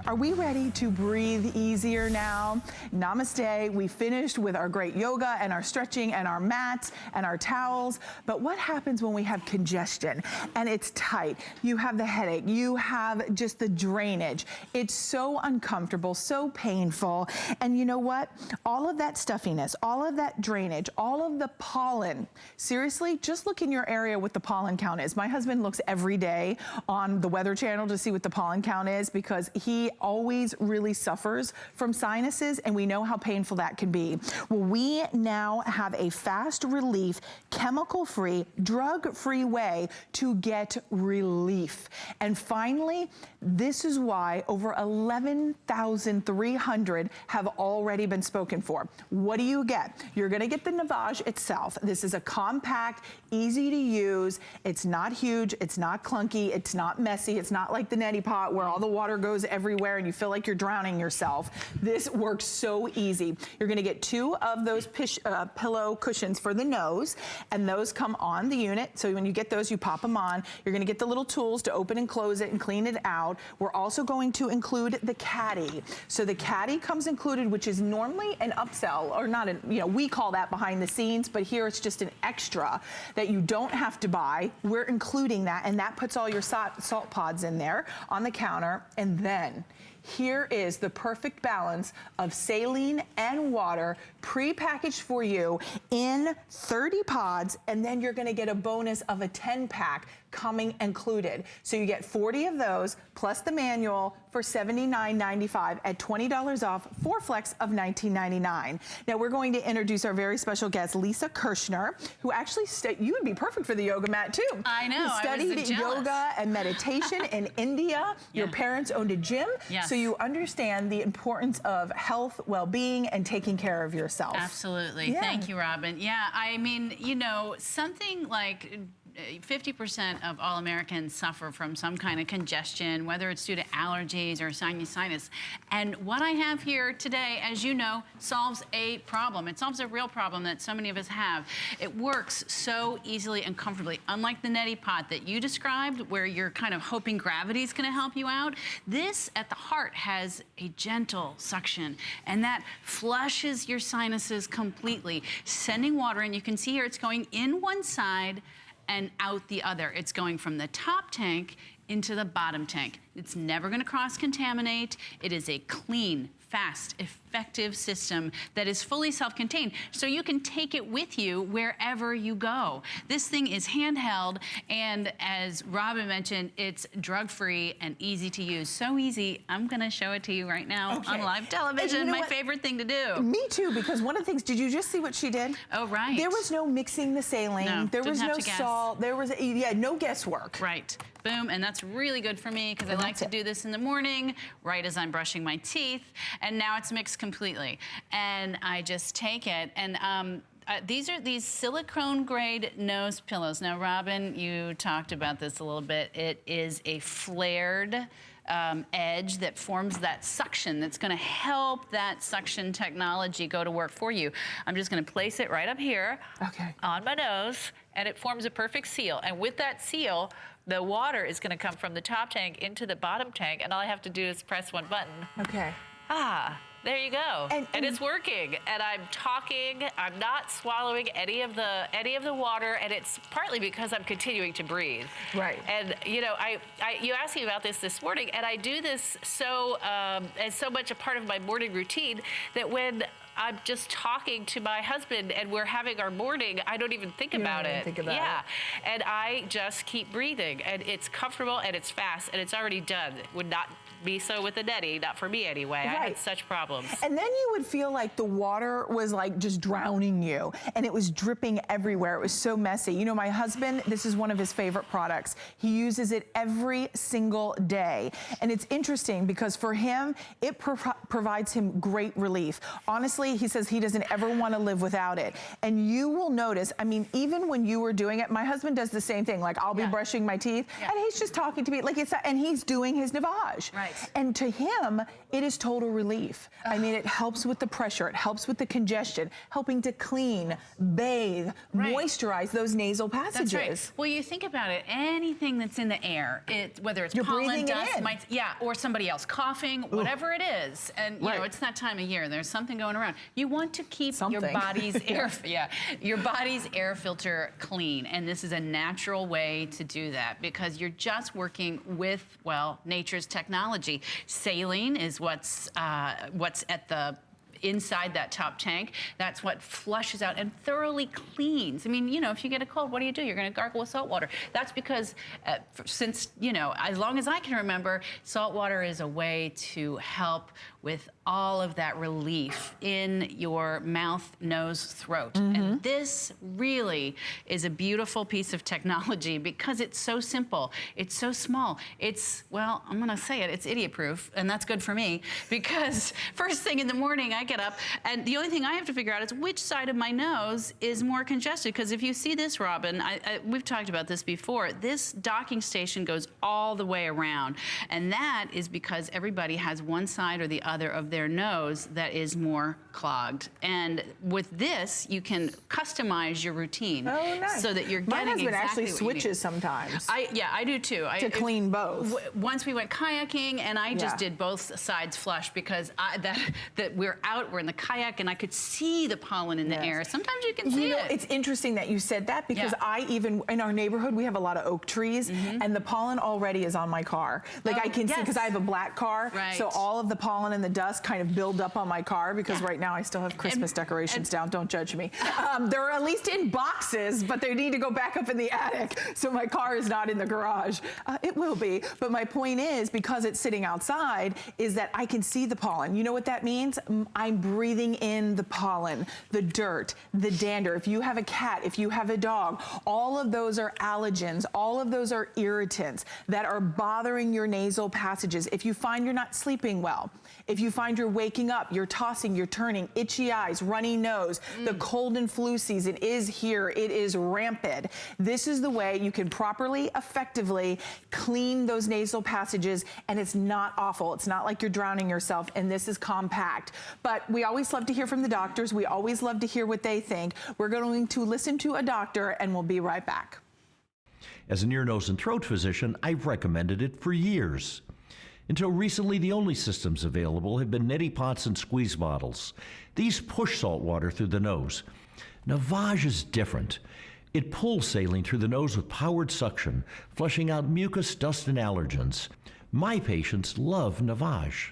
Are we ready to breathe easier now? Namaste. We finished with our great yoga and our stretching and our mats and our towels. But what happens when we have congestion and it's tight? You have the headache. You have just the drainage. It's so uncomfortable, so painful. And you know what? All of that stuffiness, all of that drainage, all of the pollen. Seriously, just look in your area what the pollen count is. My husband looks every day on the Weather Channel to see what the pollen count is because he always really suffers from sinuses, and we know how painful that can be. Well, we now have a fast relief, chemical-free, drug-free way to get relief. And finally, this is why over 11,300 have already been spoken for. What do you get? You're gonna get the Navage itself. This is a compact, easy to use. It's not huge, it's not clunky, it's not messy, it's not like the neti pot where all the water goes everywhere and you feel like you're drowning yourself. This works so easy. You're gonna get 2 of those pillow cushions for the nose, and those come on the unit. So when you get those, you pop them on. You're gonna get the little tools to open and close it and clean it out. We're also going to include the caddy. So the caddy comes included, which is normally an upsell, or not, we call that behind the scenes, but here it's just an extra that you don't have to buy. We're including that, and that puts all your SaltPods in there on the counter. And then here is the perfect balance of saline and water pre-packaged for you in 30 pods, and then you're gonna get a bonus of a 10-pack coming included. So you get 40 of those plus the manual for $79.95 at $20 off, 4 flex of $19.99. Now we're going to introduce our very special guest, Lisa Kirshner, who actually, you would be perfect for the yoga mat too. I know, who studied yoga and meditation in India. Yeah. Your parents owned a gym, so you understand the importance of health, well-being, and taking care of yourself. Absolutely. Yeah. Thank you, Robin. Yeah, I mean, something like 50% of all Americans suffer from some kind of congestion, whether it's due to allergies or sinus. And what I have here today, as you know, solves a problem. It solves a real problem that so many of us have. It works so easily and comfortably. Unlike the neti pot that you described, where you're kind of hoping gravity's gonna help you out, this at the heart has a gentle suction, and that flushes your sinuses completely, sending water, and you can see here it's going in one side and out the other. It's going from the top tank into the bottom tank. It's never gonna cross-contaminate. It is a clean, fast, effective system that is fully self-contained, so you can take it with you wherever you go. This thing is handheld, and as Robin mentioned, it's drug-free and easy to use. So easy, I'm gonna show it to you right now on live television, my favorite thing to do. Me too, because one of the things, did you just see what she did? Oh, right. There was no mixing the saline, no, there was no salt, there was, no guesswork. Right. Boom, and that's really good for me because I like to do this in the morning, right as I'm brushing my teeth, and now it's mixed completely. And I just take it, and these are these silicone grade nose pillows. Now, Robin, you talked about this a little bit. It is a flared edge that forms that suction that's gonna help that suction technology go to work for you. I'm just gonna place it right up here on my nose, and it forms a perfect seal. And with that seal, the water is gonna come from the top tank into the bottom tank, and all I have to do is press one button. There you go. And it's working. And I'm talking, I'm not swallowing any of the water, and it's partly because I'm continuing to breathe. Right. And you asked me about this morning, and I do this as so much a part of my morning routine that when I'm just talking to my husband and we're having our morning, I don't even think about it. And I just keep breathing, and it's comfortable and it's fast and it's already done. It would not be so with the neti, not for me anyway. I had such problems. And then you would feel like the water was like just drowning you, and it was dripping everywhere. It was so messy. You know, my husband, this is one of his favorite products. He uses it every single day. And it's interesting because for him, it provides him great relief. Honestly, literally, he says he doesn't ever want to live without it. And you will notice, I mean, even when you were doing it, my husband does the same thing. Like, I'll be brushing my teeth, and he's just talking to me, like it's, and he's doing his Navage. Right. And to him, it is total relief. I mean, it helps with the pressure, it helps with the congestion, helping to clean, bathe, moisturize those nasal passages. That's right. Well, you think about it, anything that's in the air, whether it's You're pollen, breathing dust, it in. or somebody else coughing, whatever it is, and you know, it's that time of year, there's something going around. You want to keep your body's your body's air filter clean, and this is a natural way to do that because you're just working with, well, nature's technology. Saline is what's at the inside that top tank. That's what flushes out and thoroughly cleans. I mean, you know, if you get a cold, what do? You're going to gargle with salt water. That's because since, you know, as long as I can remember, salt water is a way to help with all of that relief in your mouth, nose, throat. And this really is a beautiful piece of technology because it's so simple. It's so small. It's, well, I'm going to say it, it's idiot-proof, and that's good for me because first thing in the morning I get up and the only thing I have to figure out is which side of my nose is more congested, because if you see this, Robin, we've talked about this before, this docking station goes all the way around, and that is because everybody has one side or the other of their nose that is more clogged. And with this, you can customize your routine so that you're getting exactly my husband actually what switches you need. sometimes. Yeah, I do too. To clean both. Once we went kayaking, and I just did both sides flush because that we're out, we're in the kayak, and I could see the pollen in the air. Sometimes you can see it. It's interesting that you said that because I even, in our neighborhood, we have a lot of oak trees, and the pollen already is on my car. Like I can see, because I have a black car, so all of the pollen and the dust kind of build up on my car because right now I still have Christmas decorations down. Don't judge me. They're at least in boxes, but they need to go back up in the attic, so my car is not in the garage. It will be, but my point is, because it's sitting outside, is that I can see the pollen. You know what that means? I'm breathing in the pollen, the dirt, the dander. If you have a cat, if you have a dog, all of those are allergens, all of those are irritants that are bothering your nasal passages. If you find you're not sleeping well, if you find you're waking up, you're tossing, you're turning, itchy eyes, runny nose, the cold and flu season is here, it is rampant. This is the way you can properly, effectively clean those nasal passages, and it's not awful. It's not like you're drowning yourself, and this is compact. But we always love to hear from the doctors. We always love to hear what they think. We're going to listen to a doctor, and we'll be right back. As an ear, nose, and throat physician, I've recommended it for years. Until recently, the only systems available have been neti pots and squeeze bottles. These push salt water through the nose. Navage is different. It pulls saline through the nose with powered suction, flushing out mucus, dust, and allergens. My patients love Navage.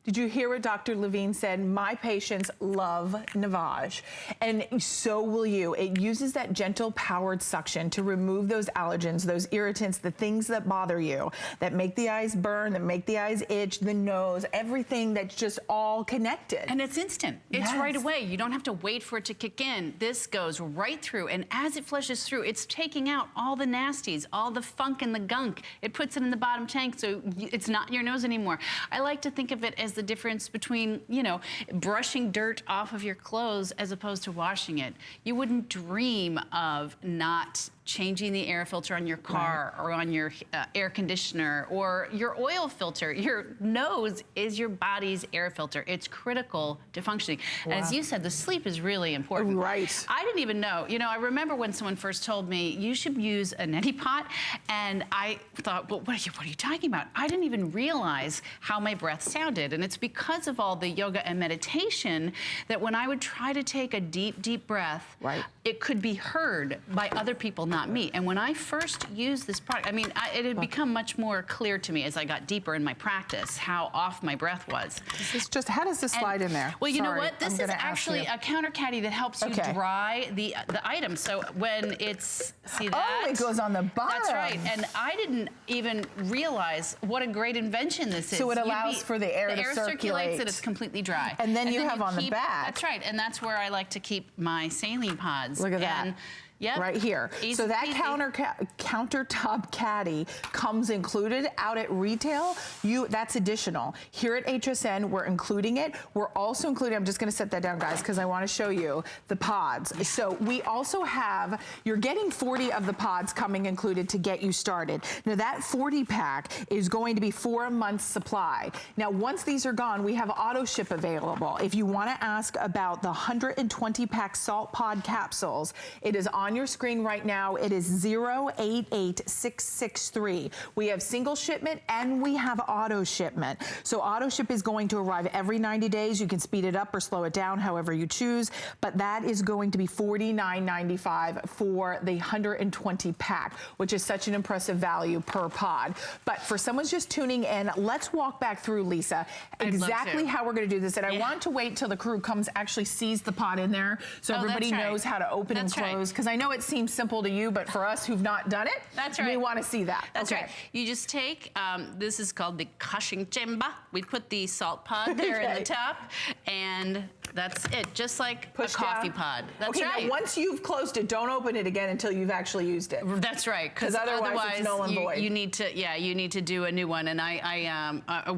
Did you hear what Dr. Levine said? My patients love Navage, and so will you. It uses that gentle powered suction to remove those allergens, those irritants, the things that bother you, that make the eyes burn, that make the eyes itch, the nose, everything that's just all connected. And it's instant. It's right away. You don't have to wait for it to kick in. This goes right through, and as it flushes through, it's taking out all the nasties, all the funk and the gunk. It puts it in the bottom tank, so it's not in your nose anymore. I like to think of it as the difference between, you know, brushing dirt off of your clothes as opposed to washing it. You wouldn't dream of not changing the air filter on your car or on your air conditioner or your oil filter. Your nose is your body's air filter. It's critical to functioning. And as you said, the sleep is really important. Right. I didn't even know. You know, I remember when someone first told me you should use a neti pot, and I thought, well, what are you talking about? I didn't even realize how my breath sounded, and it's because of all the yoga and meditation that when I would try to take a deep, deep breath, it could be heard by other people, not me. And when I first used this product, I mean, it had become much more clear to me as I got deeper in my practice how off my breath was. This is just, how does this slide in there? Well, you know what? This is actually a counter caddy that helps you dry the item. So when it's, see that? Oh, it goes on the bottom. That's right. And I didn't even realize what a great invention this is. So it allows for the air to circulate. The air circulates and it's completely dry. And then you have on the back. That's right. And that's where I like to keep my saline pods. Look at that. And Yep. Right here. Easy So that peasy. Countertop Caddy comes included out at retail. That's additional. Here at HSN, we're including it. We're also including, I'm just gonna set that down, guys, because I wanna show you the pods. Yeah. So we also have, you're getting 40 of the pods coming included to get you started. Now that 40 pack is going to be 4 months supply. Now once these are gone, we have auto ship available. If you wanna ask about the 120 pack SaltPod capsules, it is on your screen right now. It is 088663. We have single shipment and we have auto shipment. So auto ship is going to arrive every 90 days. You can speed it up or slow it down, however you choose, but that is going to be $49.95 for the 120 pack, which is such an impressive value per pod. But for someone just tuning in, let's walk back through, Lisa, exactly how we're gonna do this. And I want to wait till the crew actually sees the pod in there so everybody knows how to open and close. Because I know it seems simple to you, but for us who've not done it, we want to see that. That's right. You just take, this is called the caching chamber. We put the salt pod there in the top, and that's it, just like a coffee pod. That's right. Now once you've closed it, don't open it again until you've actually used it. That's right, because otherwise it's null and void. You need to, you need to do a new one. And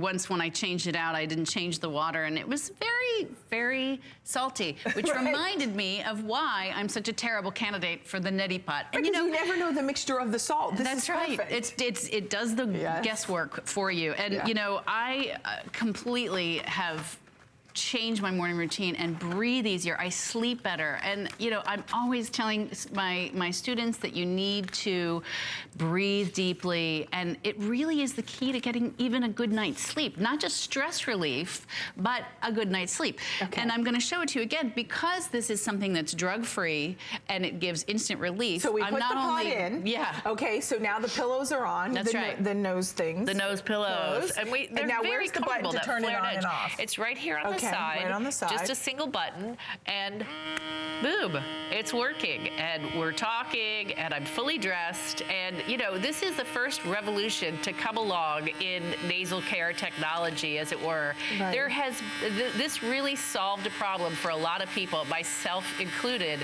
once when I changed it out, I didn't change the water, and it was very, very salty, which reminded me of why I'm such a terrible candidate for the neti pot. And you never know the mixture of the salt. That's right. It does the guesswork for you. And you know, I completely have change my morning routine and breathe easier. I sleep better. And you know, I'm always telling my students that you need to breathe deeply, and it really is the key to getting even a good night's sleep. Not just stress relief, but a good night's sleep. And I'm gonna show it to you again because this is something that's drug-free and it gives instant relief. So we put the pod in. Okay, so now the pillows are on. That's right. The nose things. The nose pillows. And they're now very where's the button comfortable, to turn it on edge. and off? It's right here on the side. Right on the side. Just a single button, and boom, it's working. And we're talking, and I'm fully dressed. And you know, this is the first revolution to come along in nasal care technology, as it were. There has, this really solved a problem for a lot of people, myself included.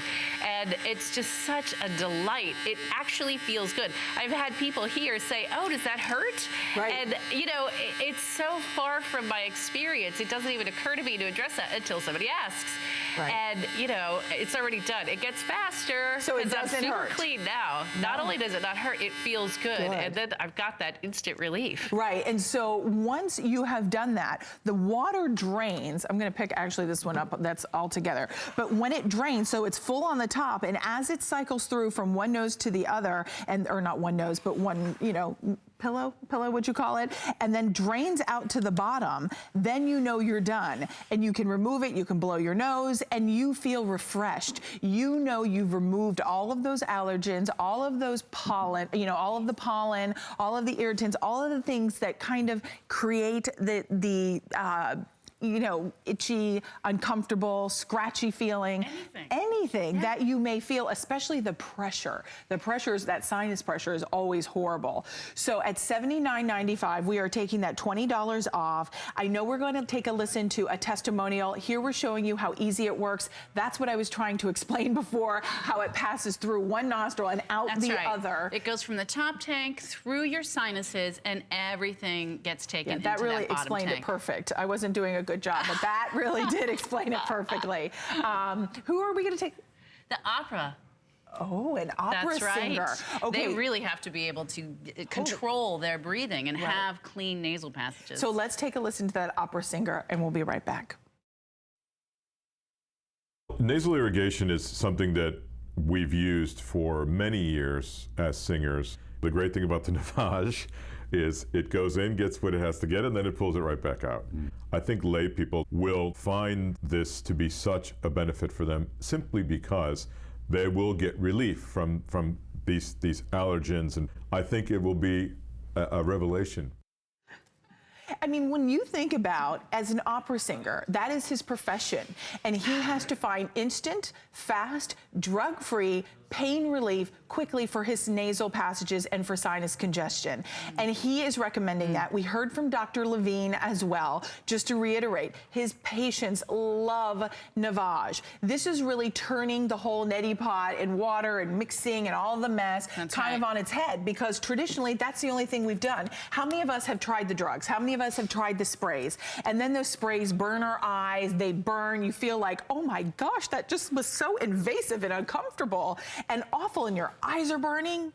And it's just such a delight. It actually feels good. I've had people here say, oh, does that hurt? And you know, it's so far from my experience, it doesn't even occur to me to address that until somebody asks. And you know, it's already done. It gets faster. So it doesn't hurt. Super clean now. Not only does it not hurt, it feels good. And then I've got that instant relief. And so once you have done that, the water drains. I'm gonna pick actually this one up, that's all together. But when it drains, so it's full on the top, and as it cycles through from one nose to the other, or not one nose, but one, you know, pillow, would you call it? And then drains out to the bottom, then you know you're done. And you can remove it, you can blow your nose, and you feel refreshed. You know you've removed all of those allergens, all of those pollen, you know, all of the pollen, all of the irritants, all of the things that kind of create the you know, itchy, uncomfortable, scratchy feeling. Anything that you may feel, especially the pressure. The pressure is, that sinus pressure is always horrible. So at $79.95, we are taking that $20 off. I know we're going to take a listen to a testimonial. Here we're showing you how easy it works. That's what I was trying to explain before, how it passes through one nostril and out the other. It goes from the top tank through your sinuses, and everything gets taken into that really that bottom explained tank. it perfect. I wasn't doing a good job, but that really did explain it perfectly. Who are we going to take? The opera. Oh, an opera singer. Okay. They really have to be able to control their breathing and have clean nasal passages. So let's take a listen to that opera singer, and we'll be right back. Nasal irrigation is something that we've used for many years as singers. The great thing about the Navage is it goes in, gets what it has to get, and then it pulls it right back out. I think lay people will find this to be such a benefit for them simply because they will get relief from these allergens, and I think it will be a revelation. I mean, when you think about, as an opera singer, that is his profession, and he has to find instant, fast, drug-free, pain relief quickly for his nasal passages and for sinus congestion. And he is recommending that. We heard from Dr. Levine as well. Just to reiterate, his patients love Navage. This is really turning the whole neti pot and water and mixing and all the mess kind of on its head, because traditionally that's the only thing we've done. How many of us have tried the drugs? How many of us have tried the sprays? And then those sprays burn our eyes, they burn, you feel like, oh my gosh, that just was so invasive and uncomfortable and awful, and your eyes are burning.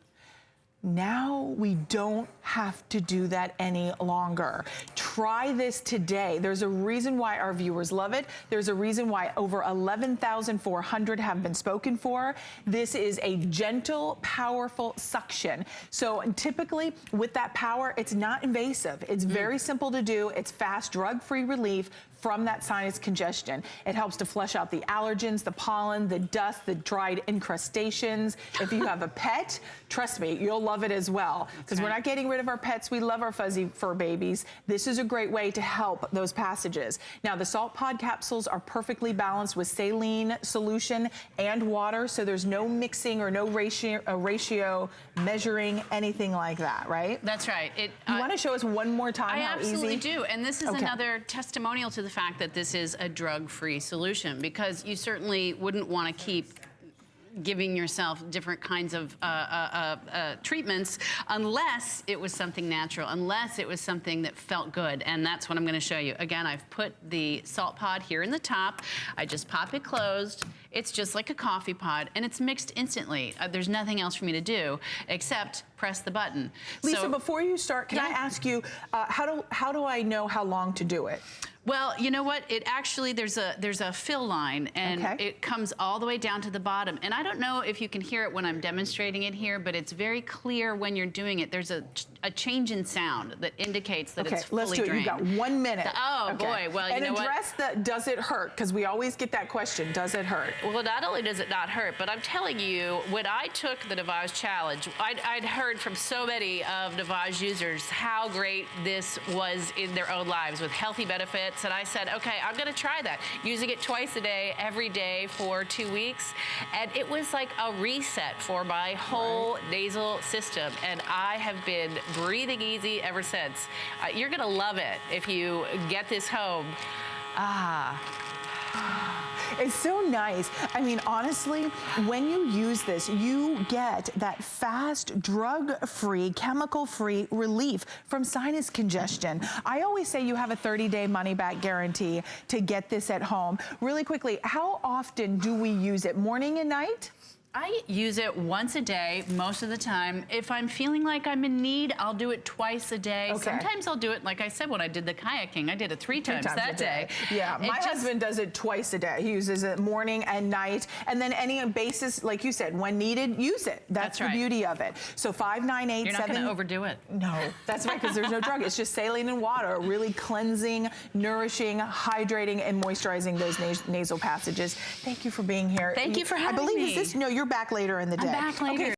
Now we don't have to do that any longer. Try this today. There's a reason why our viewers love it. There's a reason why over 11,400 have been spoken for. This is a gentle, powerful suction. So typically with that power, it's not invasive. It's very simple to do. It's fast, drug-free relief from that sinus congestion. It helps to flush out the allergens, the pollen, the dust, the dried incrustations. If you have a pet, trust me, you'll love it as well. Because we're not getting rid of our pets. We love our fuzzy fur babies. This is a great way to help those passages. Now, the SaltPod capsules are perfectly balanced with saline solution and water, so there's no mixing or no ratio measuring, anything like that, right? That's right. You want to show us one more time how easy? I absolutely do. And this is another testimonial to the fact that this is a drug-free solution, because you certainly wouldn't want to keep giving yourself different kinds of treatments unless it was something natural, unless it was something that felt good. And that's what I'm going to show you. Again, I've put the SaltPod here in the top. I just pop it closed. It's just like a coffee pod, and it's mixed instantly. There's nothing else for me to do except press the button. Lisa, before you start, can I ask you, how do I know how long to do it? Well, you know what? It actually, there's a fill line, and it comes all the way down to the bottom. And I don't know if you can hear it when I'm demonstrating it here, but it's very clear when you're doing it. There's a change in sound that indicates that it's fully let's do it. drained. You've got 1 minute. Boy, well, you know what? And address the, does it hurt? Because we always get that question, does it hurt? Well, not only does it not hurt, but I'm telling you, when I took the Navage challenge, I'd heard from so many of Navage users how great this was in their own lives with healthy benefits. And I said, okay, I'm going to try that. Using it twice a day, every day for 2 weeks. And it was like a reset for my whole nasal system. And I have been breathing easy ever since. You're going to love it if you get this home. It's so nice. I mean, honestly, when you use this, you get that fast, drug-free, chemical-free relief from sinus congestion. I always say you have a 30-day money-back guarantee to get this at home. Really quickly, how often do we use it? Morning and night? I use it once a day most of the time. If I'm feeling like I'm in need, I'll do it twice a day. Sometimes I'll do it, like I said, when I did the kayaking, I did it three times that day. Yeah, my husband does it twice a day. He uses it morning and night. And then any basis, like you said, when needed, use it. That's the beauty of it. So 5987. You're not going to overdo it. No, that's right, because there's no drug. It's just saline and water, really cleansing, nourishing, hydrating, and moisturizing those nasal passages. Thank you for being here. Thank you for having me. I believe, is this, no, you're back later in the day. I'm back later. Okay.